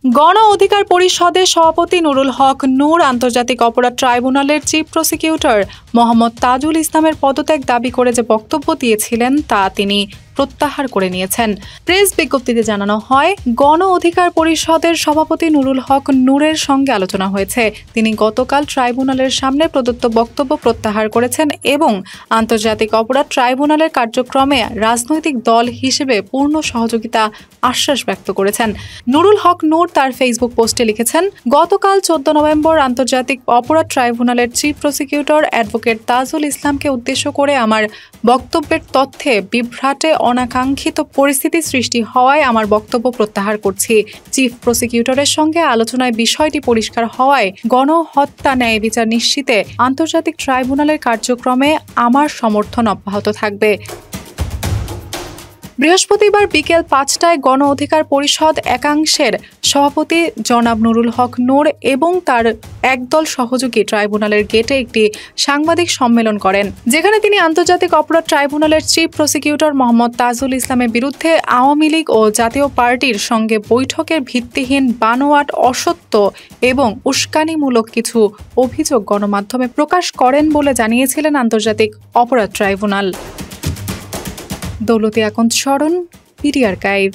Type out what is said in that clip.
গণ অধিকার পরিষদের সভাপতি নুরুল হক নূর আন্তর্জাতিক অপরাধ ট্রাইব্যুনালের চিফ প্রসিকিউটর মোহাম্মদ তাজুল ইসলামের পদত্যাগ দাবি করে যে বক্তব্য দিয়েছিলেন তা তিনি প্রত্যাহার করে নিয়েছেন। প্রেস বিজ্ঞপ্তিতে জানানো হয়, গণ অধিকার পরিষদের সভাপতি নুরুল হক নূরের সঙ্গে আলোচনা হয়েছে। তিনি গতকাল ট্রাইব্যুনালের সামনে প্রদত্ত বক্তব্য প্রত্যাহার করেছেন এবং আন্তর্জাতিক অপরাধ ট্রাইব্যুনালের কার্যক্রমে রাজনৈতিক দল হিসেবে পূর্ণ সহযোগিতা আশ্বাস ব্যক্ত করেছেন। নুরুল হক নূর তার ফেসবুক পোস্টে লিখেছেন, গতকাল 14 নভেম্বর আন্তর্জাতিক অপরাধ ট্রাইব্যুনালের চিফ প্রসিকিউটর অ্যাডভোকেট তাজুল ইসলামকে উদ্দেশ্য করে আমার বক্তব্যের তথ্যে বিভ্রাটে অনাকাঙ্ক্ষিত পরিস্থিতি সৃষ্টি হওয়ায় আমার বক্তব্য প্রত্যাহার করছি। চিফ প্রসিকিউটরের সঙ্গে আলোচনায় বিষয়টি পরিষ্কার হওয়ায় গণহত্যা ন্যায় বিচার নিশ্চিতে আন্তর্জাতিক ট্রাইব্যুনালের কার্যক্রমে আমার সমর্থন অব্যাহত থাকবে। বৃহস্পতিবার বিকেল 5টায় গণ অধিকার পরিষদ একাংশের সভাপতি জনাব নুরুল হক নূর এবং তার একদল সহযোগী ট্রাইব্যুনালের গেটে একটি সাংবাদিক সম্মেলন করেন, যেখানে তিনি আন্তর্জাতিক অপরাধ ট্রাইব্যুনালের চিফ প্রসিকিউটর মোহাম্মদ তাজুল ইসলামের বিরুদ্ধে আওয়ামী লীগ ও জাতীয় পার্টির সঙ্গে বৈঠকের ভিত্তিহীন, বানোয়াট, অসত্য এবং উস্কানিমূলক কিছু অভিযোগ গণমাধ্যমে প্রকাশ করেন বলে জানিয়েছিলেন আন্তর্জাতিক অপরাধ ট্রাইব্যুনাল। দৌলতী আকন্দ স্মরণ, পিডি আর্কাইভ।